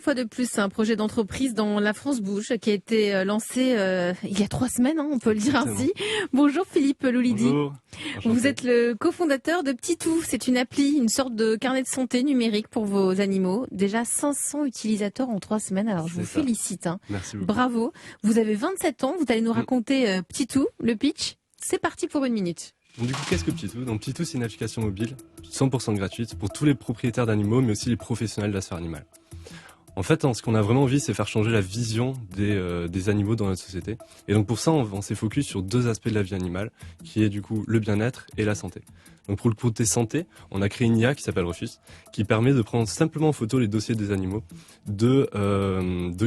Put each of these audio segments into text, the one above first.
Une fois de plus, un projet d'entreprise dans La France Bouge qui a été lancé il y a 3 semaines, on peut le dire ainsi. Bonjour Philippe Loulidi. Bonjour. Vous êtes le cofondateur de P'titou. C'est une appli, une sorte de carnet de santé numérique pour vos animaux. Déjà 500 utilisateurs en 3 semaines, alors je vous félicite. Merci beaucoup. Bravo. Vous avez 27 ans, vous allez nous raconter P'titou, le pitch. C'est parti pour 1 minute. Donc du coup, qu'est-ce que P'titou ? Donc P'titou, c'est une application mobile 100% gratuite pour tous les propriétaires d'animaux, mais aussi les professionnels de la sphère animale. En fait, ce qu'on a vraiment envie, c'est faire changer la vision des animaux dans notre société. Et donc pour ça, on s'est focus sur 2 aspects de la vie animale, qui est du coup le bien-être et la santé. Donc pour le côté santé, on a créé une IA qui s'appelle Rufus, qui permet de prendre simplement en photo les dossiers des animaux, de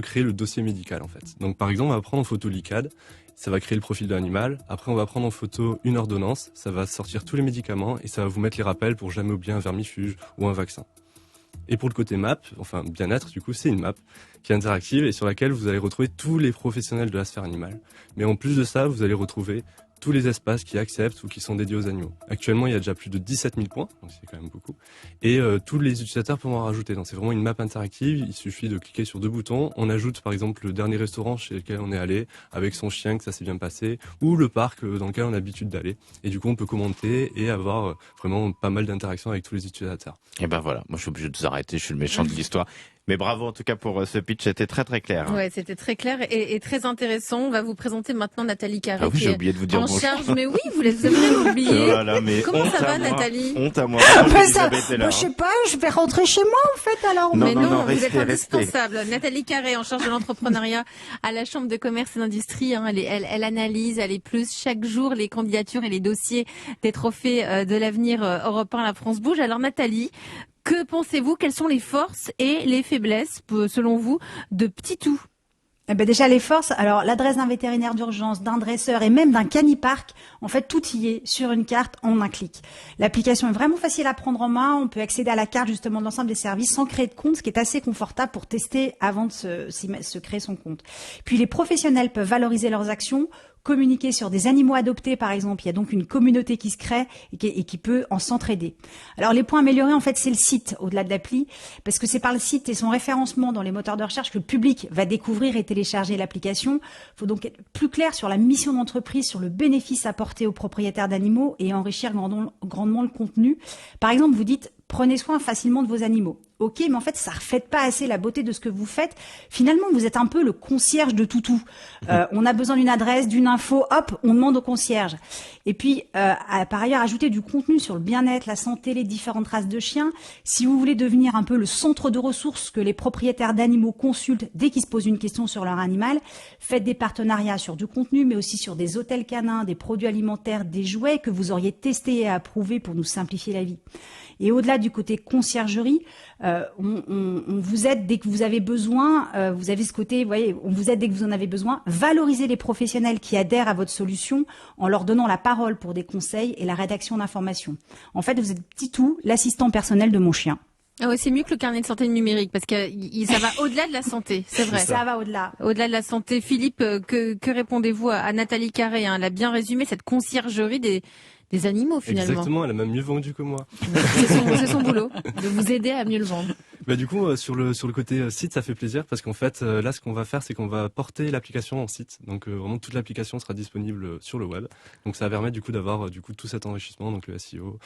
créer le dossier médical en fait. Donc par exemple, on va prendre en photo l'ICAD, ça va créer le profil de l'animal. Après, on va prendre en photo une ordonnance, ça va sortir tous les médicaments et ça va vous mettre les rappels pour jamais oublier un vermifuge ou un vaccin. Et pour le côté map, enfin bien-être, du coup, c'est une map qui est interactive et sur laquelle vous allez retrouver tous les professionnels de la sphère animale. Mais en plus de ça, vous allez retrouver tous les espaces qui acceptent ou qui sont dédiés aux animaux. Actuellement, il y a déjà plus de 17 000 points, donc c'est quand même beaucoup. Et tous les utilisateurs peuvent en rajouter. Donc c'est vraiment une map interactive, il suffit de cliquer sur 2 boutons. On ajoute par exemple le dernier restaurant chez lequel on est allé, avec son chien, que ça s'est bien passé, ou le parc dans lequel on a l'habitude d'aller. Et du coup, on peut commenter et avoir vraiment pas mal d'interactions avec tous les utilisateurs. Et ben voilà, moi je suis obligé de vous arrêter, je suis le méchant de l'histoire. Mais bravo en tout cas pour ce pitch, c'était très très clair. Ouais, c'était très clair et très intéressant. On va vous présenter maintenant Nathalie Carré. Ah oui, j'ai oublié de vous dire en bonjour. charge. Mais oui, vous l'avez oublié. Voilà, mais comment ça va, Nathalie? Honte à moi. Je sais pas, je vais rentrer chez moi en fait alors. Mais non, vous restez, êtes indispensable. Nathalie Carré, en charge de l'entrepreneuriat à la Chambre de commerce et d'industrie. Elle analyse, elle épluche chaque jour les candidatures et les dossiers des trophées de l'avenir européen La France Bouge. Alors Nathalie, que pensez-vous? Quelles sont les forces et les faiblesses, selon vous, de P'titou? Eh ben déjà les forces, alors l'adresse d'un vétérinaire d'urgence, d'un dresseur et même d'un canipark, en fait tout y est sur une carte en un clic. L'application est vraiment facile à prendre en main, on peut accéder à la carte justement de l'ensemble des services sans créer de compte, ce qui est assez confortable pour tester avant de se créer son compte. Puis les professionnels peuvent valoriser leurs actions, communiquer sur des animaux adoptés par exemple, il y a donc une communauté qui se crée et qui peut en s'entraider. Alors les points améliorés en fait c'est le site au-delà de l'appli, parce que c'est par le site et son référencement dans les moteurs de recherche que le public va découvrir et télécharger l'application. Il faut donc être plus clair sur la mission d'entreprise, sur le bénéfice apporté aux propriétaires d'animaux et enrichir grandement le contenu. Par exemple, vous dites prenez soin facilement de vos animaux. Ok, mais en fait, ça ne reflète pas assez la beauté de ce que vous faites. Finalement, vous êtes un peu le concierge de toutou. On a besoin d'une adresse, d'une info, hop, on demande au concierge. Et puis, par ailleurs, ajouter du contenu sur le bien-être, la santé, les différentes races de chiens. Si vous voulez devenir un peu le centre de ressources que les propriétaires d'animaux consultent dès qu'ils se posent une question sur leur animal, faites des partenariats sur du contenu, mais aussi sur des hôtels canins, des produits alimentaires, des jouets que vous auriez testés et approuvés pour nous simplifier la vie. Et au-delà du côté conciergerie, on vous aide dès que vous avez besoin. Vous avez ce côté, vous voyez, on vous aide dès que vous en avez besoin. Valorisez les professionnels qui adhèrent à votre solution en leur donnant la parole pour des conseils et la rédaction d'informations. En fait, vous êtes P'titou, l'assistant personnel de mon chien. Ah ouais, c'est mieux que le carnet de santé numérique parce que ça va au-delà de la santé, c'est vrai. Ça va au-delà. Au-delà de la santé. Philippe, que répondez-vous à Nathalie Carré? Elle a bien résumé cette conciergerie des animaux finalement. Exactement, elle a même mieux vendu que moi. C'est son boulot, de vous aider à mieux le vendre. Bah du coup sur le côté site, ça fait plaisir parce qu'en fait là ce qu'on va faire c'est qu'on va porter l'application en site. Donc vraiment toute l'application sera disponible sur le web. Donc ça va permettre du coup d'avoir tout cet enrichissement, donc le SEO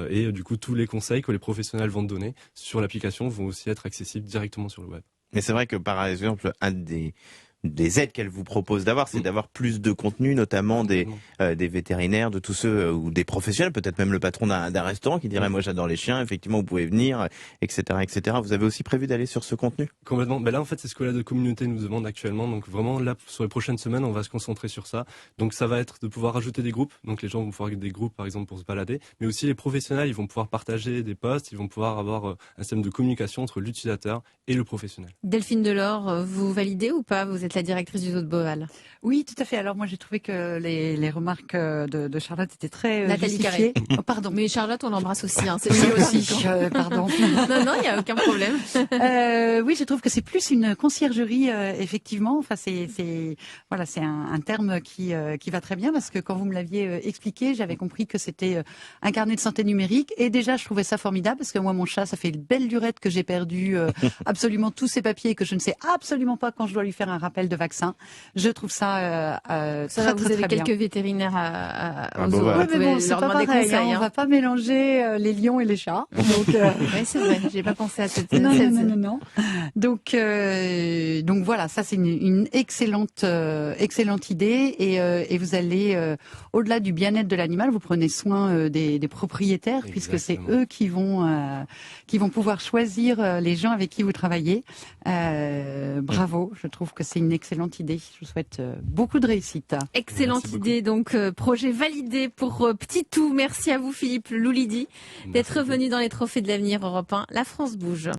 et du coup tous les conseils que les professionnels vont donner sur l'application vont aussi être accessibles directement sur le web. Mais c'est vrai que par exemple, un des aides qu'elle vous propose d'avoir, c'est d'avoir plus de contenu, notamment des vétérinaires, de tous ceux ou des professionnels, peut-être même le patron d'un restaurant qui dirait moi j'adore les chiens, effectivement vous pouvez venir, etc., etc. Vous avez aussi prévu d'aller sur ce contenu? Complètement. Ben là en fait c'est ce que la communauté nous demande actuellement. Donc vraiment là sur les prochaines semaines on va se concentrer sur ça. Donc ça va être de pouvoir ajouter des groupes. Donc les gens vont pouvoir des groupes par exemple pour se balader, mais aussi les professionnels ils vont pouvoir partager des posts, ils vont pouvoir avoir un système de communication entre l'utilisateur et le professionnel. Delphine Delors, vous validez ou pas? Vous êtes êtes la directrice du zoo de Beauval. Oui, tout à fait. Alors moi, j'ai trouvé que les remarques de Charlotte étaient très Nathalie justifiées. Carré. Oh, pardon. Mais Charlotte, on l'embrasse aussi. Hein, c'est Oui, lui aussi. Pardon. Non, il n'y a aucun problème. Oui, je trouve que c'est plus une conciergerie, effectivement. Enfin, c'est un terme qui va très bien parce que quand vous me l'aviez expliqué, j'avais compris que c'était un carnet de santé numérique. Et déjà, je trouvais ça formidable parce que moi, mon chat, ça fait une belle durette que j'ai perdu absolument tous ses papiers et que je ne sais absolument pas quand je dois lui faire un rappel de vaccin. Je trouve ça très, vous avez très quelques bien. vétérinaires au bon, zoo. voilà. Oui, mais bon, Vous c'est leur pas demander pareil. conseil. On va pas mélanger les lions et les chats. Donc, Oui, c'est vrai. J'ai pas pensé à cette. non. Donc voilà, ça c'est une excellente idée et vous allez au-delà du bien-être de l'animal, vous prenez soin des propriétaires. Exactement. Puisque c'est eux qui vont pouvoir choisir les gens avec qui vous travaillez. Bravo, je trouve que c'est une excellente idée. Je vous souhaite beaucoup de réussite. Excellente idée, donc projet validé pour Petit Tout. Merci à vous Philippe Loulidi d'être venu dans les Trophées de l'avenir Europe 1. La France bouge.